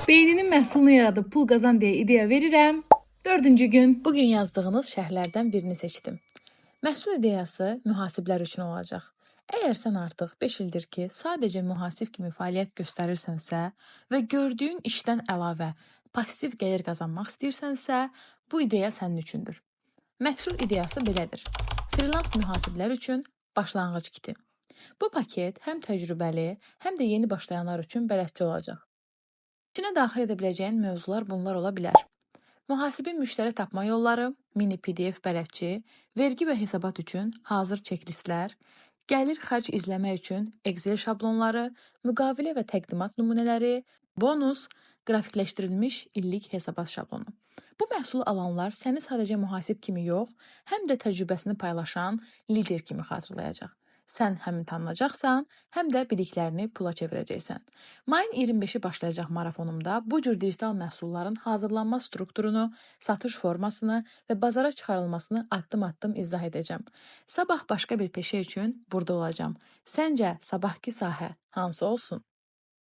Beyninin məhsulunu yaradıb pul qazan deyə ideya verirəm. 4-cü gün. Bugün yazdığınız şərhlərdən birini seçdim. Məhsul ideyası mühasiblər üçün olacaq. Əgər sən artıq 5 ildir ki, sadəcə mühasib kimi fəaliyyət göstərirsənsə və gördüyün işdən əlavə pasiv gəlir qazanmaq istəyirsənsə, bu ideya sənin üçündür. Məhsul ideyası belədir. Freelans mühasiblər üçün başlanğıc kiti. Bu paket həm təcrübəli, həm də yeni başlayanlar üçün bələdçi olacaq. İçinə daxil edə biləcəyin mövzular bunlar ola bilər. Mühasibin müştəri tapma yolları, mini PDF bələdçi, vergi və hesabat üçün hazır çeklistlər, gəlir xərc izləmək üçün Excel şablonları, müqavilə və təqdimat nümunələri, bonus, qrafikləşdirilmiş illik hesabat şablonu. Bu məhsulu alanlar səni sadəcə mühasib kimi yox, həm də təcrübəsini paylaşan lider kimi xatırlayacaq. Sən həm tanınacaqsan, həm də biliklərini pula çevirəcəksən. Mayın 25-i başlayacaq marafonumda bu cür digital məhsulların hazırlanma strukturunu, satış formasını və bazara çıxarılmasını addım-addım izah edəcəm. Sabah başqa bir peşə üçün burada olacağam. Səncə sabahki sahə hansı olsun?